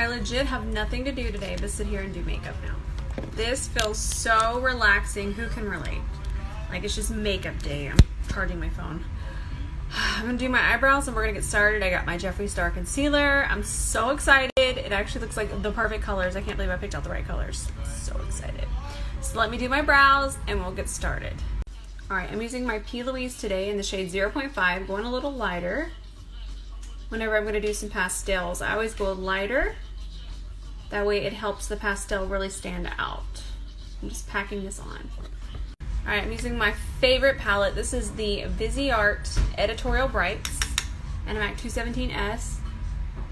I legit have nothing to do today but sit here and do makeup now. This feels so relaxing. Who can relate? Like, it's just makeup day. I'm charging my phone. I'm gonna do my eyebrows and we're gonna get started. I got my Jeffree Star concealer. I'm so excited. It actually looks like the perfect colors. I can't believe I picked out the right colors. So excited. So let me do my brows and we'll get started. Alright, I'm using my 𝗕𝗲𝘂𝘁𝗶𝗹𝘀 today in the shade 0.5, going a little lighter. Whenever I'm gonna do some pastels, I always go lighter. That way it helps the pastel really stand out. I'm just packing this on. Alright, I'm using my favorite palette. This is the 𝗕𝗲𝘂𝘁𝗶𝗹𝘀 Editorial Brights, and I'm at 217S.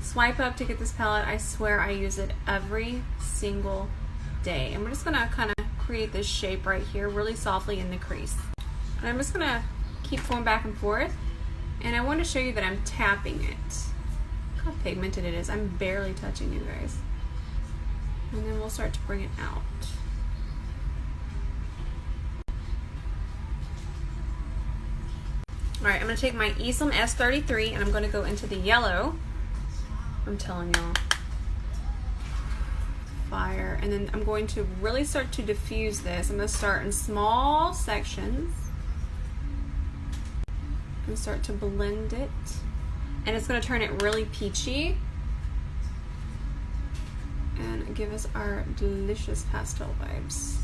Swipe up to get this palette. I swear I use it every single day. And we're just gonna kind of create this shape right here really softly in the crease. And I'm just gonna keep going back and forth. And I want to show you that I'm tapping it. Look how pigmented it is. I'm barely touching, you guys. And then we'll start to bring it out. Alright, I'm going to take my Esom S33 and I'm going to go into the yellow. I'm telling y'all. Fire. And then I'm going to really start to diffuse this. I'm going to start in small sections and start to blend it. And it's going to turn it really peachy and give us our delicious pastel vibes.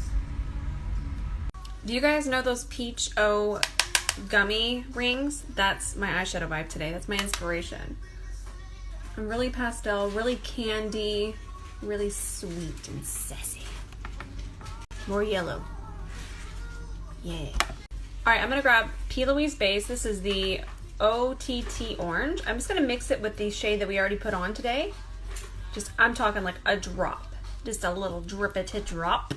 Do you guys know those peach gummy rings? That's my eyeshadow vibe today. That's my inspiration. I'm really pastel, really candy, really sweet and sassy. More yellow. Yeah. Alright, I'm going to grab 𝗕𝗲𝘂𝘁𝗶𝗹𝘀 base. This is the OTT Orange. I'm just going to mix it with the shade that we already put on today. Just, I'm talking like a drop. Just a little drippity drop.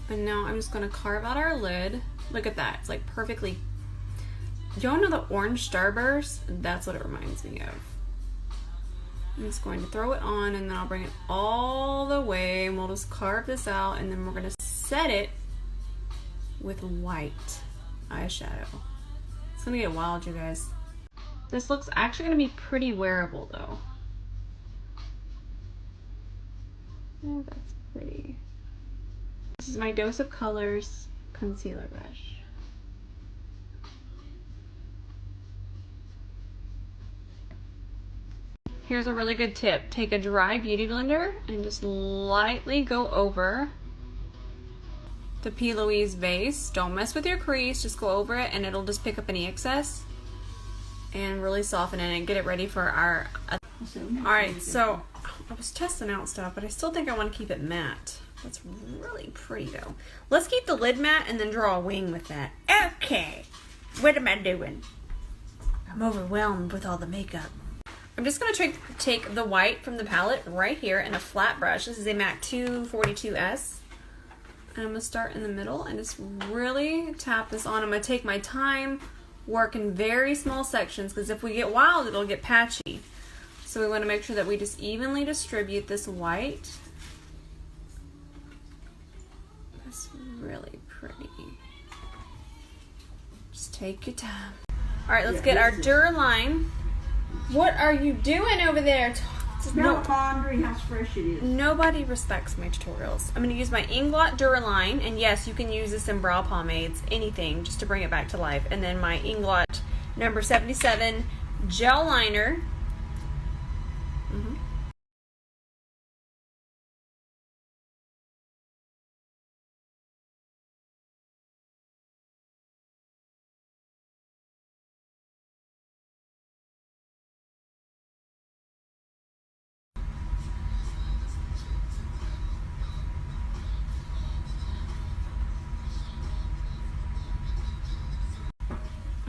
And now I'm just going to carve out our lid. Look at that. It's like perfectly... Y'all know the orange starburst? That's what it reminds me of. I'm just going to throw it on and then I'll bring it all the way and we'll just carve this out and then we're going to set it with white eyeshadow. It's going to get wild, you guys. This looks actually going to be pretty wearable though. Oh, that's pretty. This is my Dose of Colors concealer brush. Here's a really good tip. Take a dry beauty blender and just lightly go over the 𝗕𝗲𝘂𝘁𝗶𝗹𝘀 base. Don't mess with your crease, just go over it and it'll just pick up any excess and really soften it and get it ready for our... Alright, so I was testing out stuff, but I still think I want to keep it matte. That's really pretty though. Let's keep the lid matte and then draw a wing with that. Okay, what am I doing? I'm overwhelmed with all the makeup. I'm just going to take the white from the palette right here in a flat brush. This is a MAC 242S. And I'm going to start in the middle and just really tap this on. I'm going to take my time, work in very small sections, because if we get wild, it'll get patchy. So we want to make sure that we just evenly distribute this white. That's really pretty. Just take your time. Alright, let's get our Duraline. What are you doing over there? Smell laundry, how fresh it is. Nobody respects my tutorials. I'm going to use my Inglot Duraline, and yes, you can use this in brow pomades, anything, just to bring it back to life. And then my Inglot number 77 gel liner.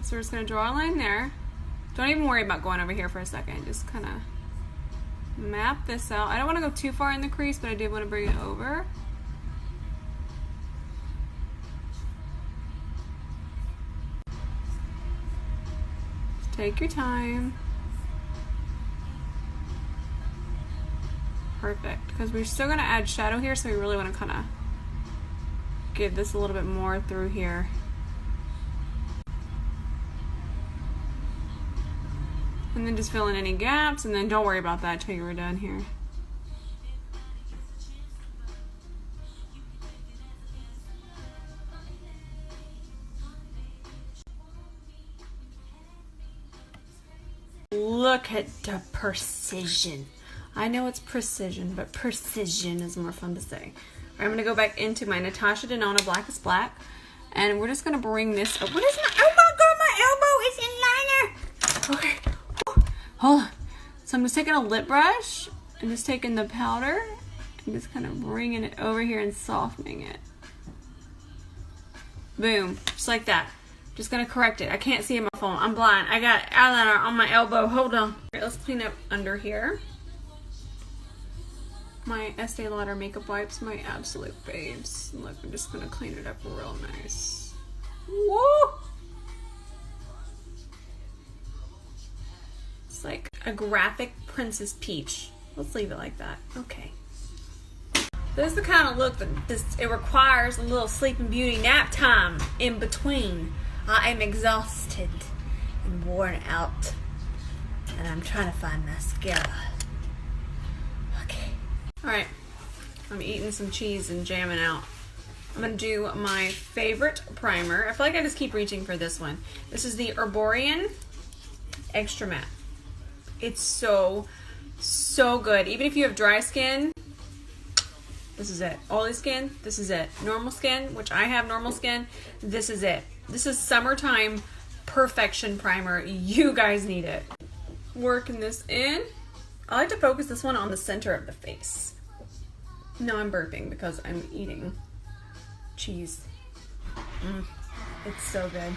So we're just going to draw a line there. Don't even worry about going over here for a second. Just kind of map this out. I don't want to go too far in the crease, but I do want to bring it over. Just take your time. Perfect. Because we're still going to add shadow here, so we really want to kind of give this a little bit more through here. And then just fill in any gaps, and then don't worry about that till you're done here. Look at the precision. I know it's precision, but precision is more fun to say. All right, I'm gonna go back into my Natasha Denona Black is Black, and we're just gonna bring this up. What is my, oh my god, my elbow is in liner. Okay, hold on. So I'm just taking a lip brush and just taking the powder and just kind of bringing it over here and softening it. Boom, just like that. Just gonna correct it. I can't see in my phone. I'm blind. I got eyeliner on my elbow. Hold on. All right, let's clean up under here. My Estee Lauder makeup wipes, my absolute babes. Look, I'm just gonna clean it up real nice. Woo! It's like a graphic Princess Peach. Let's leave it like that. Okay. This is the kind of look that it requires a little Sleeping Beauty nap time in between. I am exhausted and worn out, and I'm trying to find mascara. Okay. All right. I'm eating some cheese and jamming out. I'm gonna do my favorite primer. I feel like I just keep reaching for this one. This is the Herborian Extra Matte. It's so good. Even if you have dry skin, this is it. Oily skin, this is it. Normal skin, which I have normal skin, this is it. This is summertime perfection primer. You guys need it. Working this in. I like to focus this one on the center of the face. No, I'm burping because I'm eating cheese. It's so good.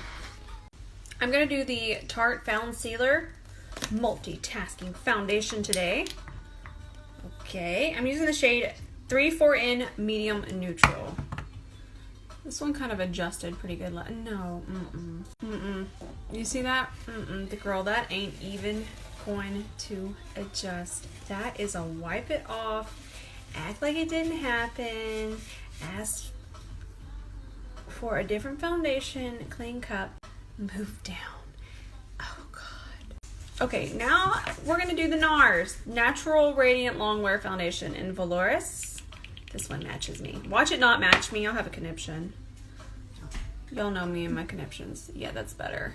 I'm gonna do the Tarte Found Sealer Multitasking Foundation today. Okay, I'm using the shade 3-4 in Medium Neutral. This one kind of adjusted pretty good. No, You see that? The girl, that ain't even going to adjust. That is a wipe it off, act like it didn't happen, ask for a different foundation, clean cup, move down. Oh God. Okay, now we're gonna do the NARS Natural Radiant Longwear Foundation in Velours. This one matches me. Watch it not match me. I'll have a conniption. Y'all know me and my conniptions. Yeah, that's better.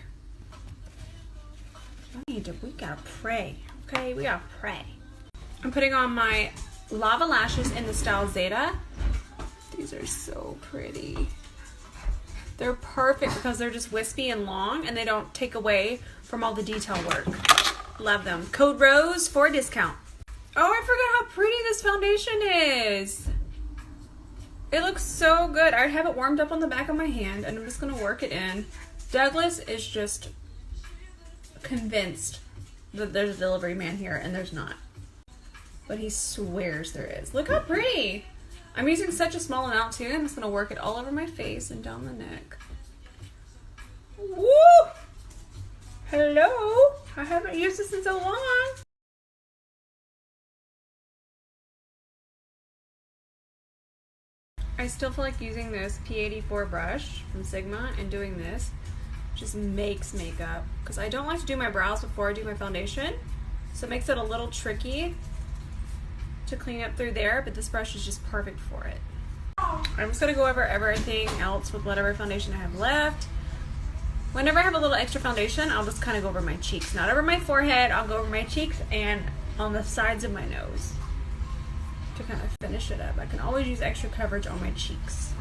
We gotta pray. Okay, we gotta pray. I'm putting on my Lava Lashes in the style Zeta. These are so pretty. They're perfect because they're just wispy and long and they don't take away from all the detail work. Love them. Code ROSE for a discount. Oh, I forgot how pretty this foundation is. It looks so good. I have it warmed up on the back of my hand and I'm just gonna work it in. Douglas is just convinced that there's a delivery man here and there's not. But he swears there is. Look how pretty. I'm using such a small amount too. I'm just gonna work it all over my face and down the neck. Woo! Hello? I haven't used this in so long. I still feel like using this P84 brush from Sigma and doing this just makes makeup because I don't like to do my brows before I do my foundation, so it makes it a little tricky to clean up through there, but this brush is just perfect for it. I'm just gonna go over everything else with whatever foundation I have left. Whenever I have a little extra foundation, I'll just kind of go over my cheeks. Not over my forehead, I'll go over my cheeks and on the sides of my nose to kind of finish it up. I can always use extra coverage on my cheeks.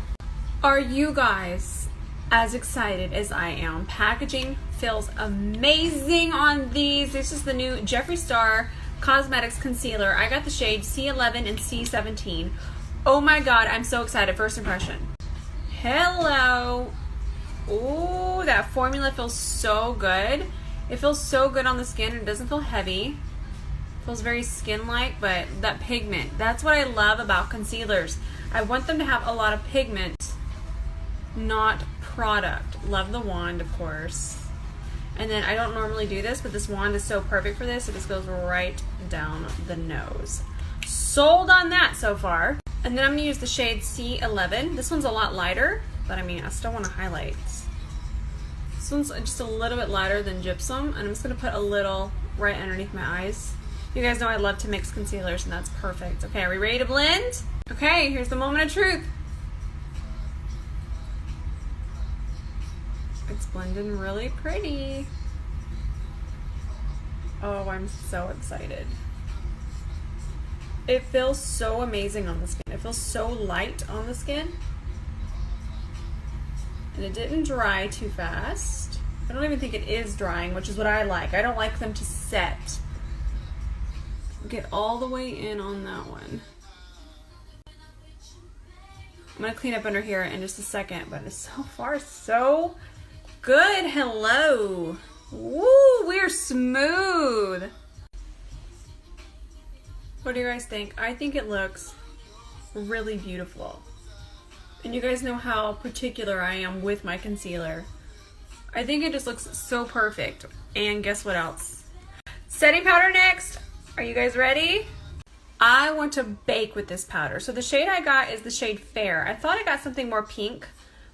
Are you guys as excited as I am? Packaging feels amazing on these. This is the new Jeffree Star Cosmetics Concealer. I got the shade C11 and C17. Oh my God, I'm so excited. First impression. Hello. Ooh, that formula feels so good. It feels so good on the skin. It doesn't feel heavy. Feels very skin-like, but that pigment, that's what I love about concealers. I want them to have a lot of pigment, not product. Love the wand, of course. And then I don't normally do this, but this wand is so perfect for this. It just goes right down the nose. Sold on that so far. And then I'm gonna use the shade C11. This one's a lot lighter, but I mean, I still wanna highlight. This one's just a little bit lighter than Gypsum, and I'm just gonna put a little right underneath my eyes. You guys know I love to mix concealers, and that's perfect. Okay, are we ready to blend? Okay, here's the moment of truth. It's blending really pretty. Oh, I'm so excited. It feels so amazing on the skin. It feels so light on the skin. And it didn't dry too fast. I don't even think it is drying, which is what I like. I don't like them to set. Get all the way in on that one. I'm gonna clean up under here in just a second, but it's so far so good. Hello. Woo, we're smooth. What do you guys think? I think it looks really beautiful. And you guys know how particular I am with my concealer. I think it just looks so perfect. And guess what else? Setting powder next. Are you guys ready? I want to bake with this powder. So the shade I got is the shade Fair. I thought I got something more pink,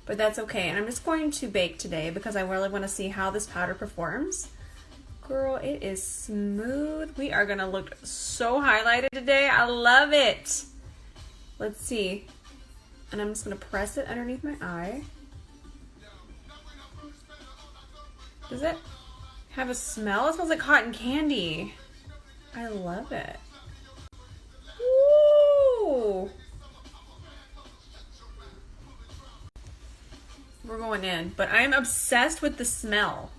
but that's okay. And I'm just going to bake today because I really want to see how this powder performs. Girl, it is smooth. We are gonna look so highlighted today. I love it. Let's see. And I'm just gonna press it underneath my eye. Does it have a smell? It smells like cotton candy. I love it. Woo! We're going in, but I'm obsessed with the smell.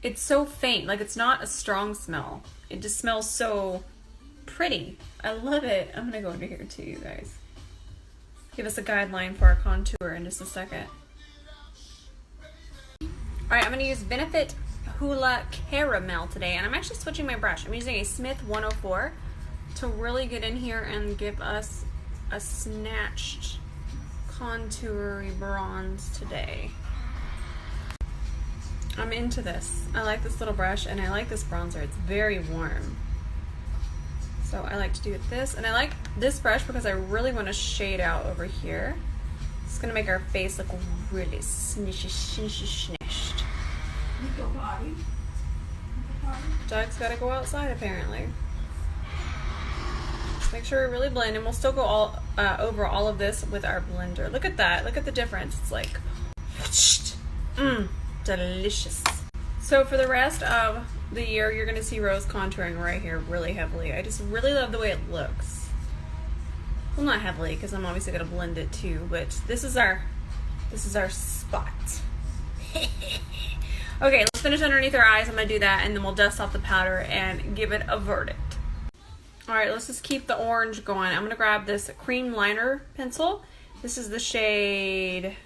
It's so faint, like it's not a strong smell. It just smells so pretty. I love it. I'm gonna go under here too, you guys. Give us a guideline for our contour in just a second. Alright, I'm gonna use Benefit Hoola Caramel today, and I'm actually switching my brush. I'm using a Smith 104 to really get in here and give us a snatched contoury bronze today. I'm into this. I like this little brush and I like this bronzer. It's very warm. So I like to do this. And I like this brush because I really want to shade out over here. It's going to make our face look really snished. Doug's got to go outside apparently. Just make sure we really blend, and we'll still go all over all of this with our blender. Look at that. Look at the difference. It's like, delicious. So for the rest of the year, you're going to see Rose contouring right here really heavily. I just really love the way it looks. Well, not heavily, because I'm obviously going to blend it too, but this is our spot. Okay, let's finish underneath our eyes. I'm going to do that, and then we'll dust off the powder and give it a verdict. Alright, let's just keep the orange going. I'm going to grab this cream liner pencil. This is the shade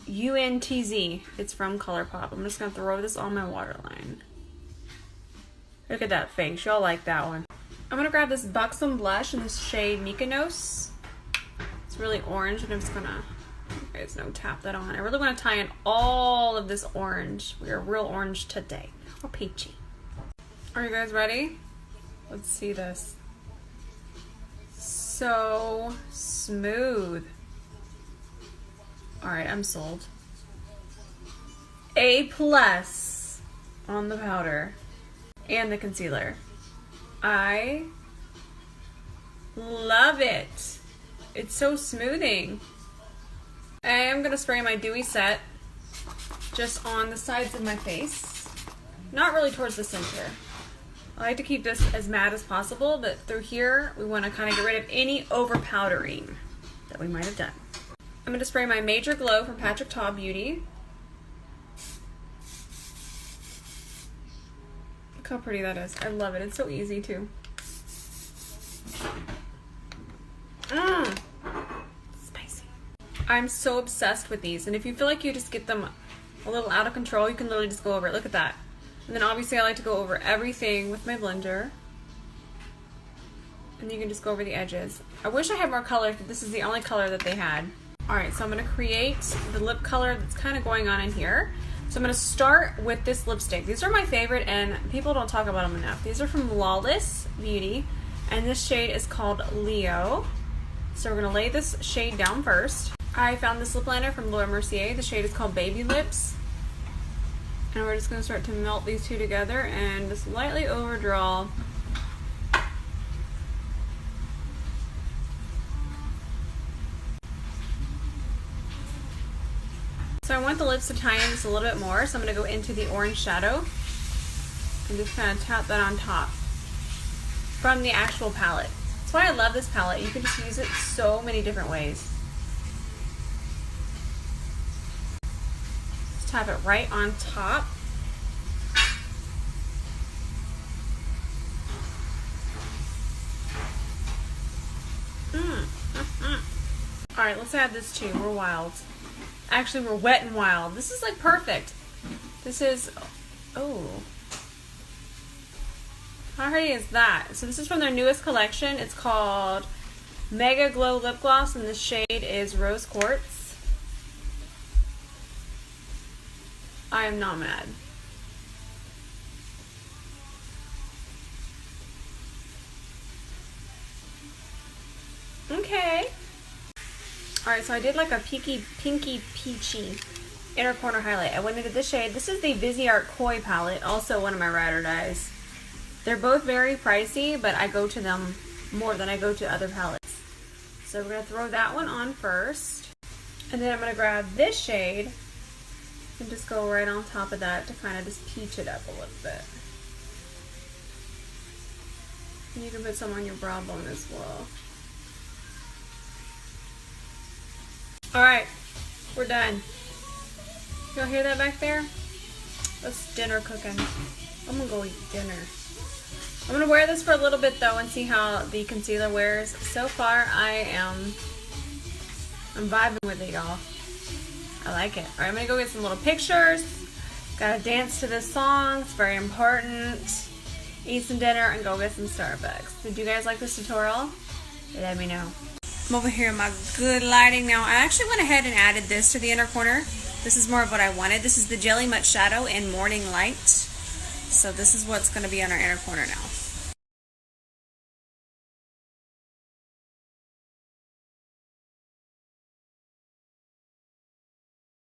UNTZ. It's from ColourPop. I'm just going to throw this on my waterline. Look at that face. Y'all like that one. I'm going to grab this Buxom blush in this shade Mykonos. It's really orange, and I'm just going to, you guys know, tap that on. I really want to tie in all of this orange. We are real orange today. Or peachy. Are you guys ready? Let's see this. So smooth. Alright, I'm sold. A+ on the powder and the concealer. I love it. It's so smoothing. I am going to spray my dewy set just on the sides of my face. Not really towards the center. I like to keep this as matte as possible, but through here we want to kind of get rid of any over powdering that we might have done. I'm going to spray my Major Glow from Patrick Ta Beauty. Look how pretty that is. I love it. It's so easy too. Spicy. I'm so obsessed with these, and if you feel like you just get them a little out of control, you can literally just go over it. Look at that. And then obviously I like to go over everything with my blender. And you can just go over the edges. I wish I had more color, but this is the only color that they had. Alright, so I'm going to create the lip color that's kind of going on in here. So I'm going to start with this lipstick. These are my favorite, and people don't talk about them enough. These are from Flawless Beauty, and this shade is called Leo. So we're going to lay this shade down first. I found this lip liner from Laura Mercier. The shade is called Baby Lips. And we're just going to start to melt these two together and just lightly overdraw. So I want the lips to tie in just a little bit more, so I'm going to go into the orange shadow And just kind of tap that on top from the actual palette. That's why I love this palette. You can just use it so many different ways. Just tap it right on top. Alright, let's add this too. We're wild. Actually, we're wet and wild. This is like perfect. This is, oh. How pretty is that? So this is from their newest collection. It's called Mega Glow Lip Gloss, and the shade is Rose Quartz. I am not mad. Okay. Alright, so I did like a pinky peachy inner corner highlight. I went into this shade. This is the 𝗕𝗲𝘂𝘁𝗶𝗹𝘀 palette, also one of my ride or dies. They're both very pricey, but I go to them more than I go to other palettes. So we're going to throw that one on first. And then I'm going to grab this shade and just go right on top of that to kind of just peach it up a little bit. And you can put some on your brow bone as well. Alright, we're done. Y'all hear that back there? That's dinner cooking. I'm gonna go eat dinner. I'm gonna wear this for a little bit though and see how the concealer wears. So far, I'm vibing with it, y'all. I like it. Alright, I'm gonna go get some little pictures. Gotta dance to this song. It's very important. Eat some dinner and go get some Starbucks. Did you guys like this tutorial? Let me know. I'm over here in my good lighting now. I actually went ahead and added this to the inner corner. This is more of what I wanted. This is the Jelly Much Shadow in Morning Light. So this is what's going to be on our inner corner now.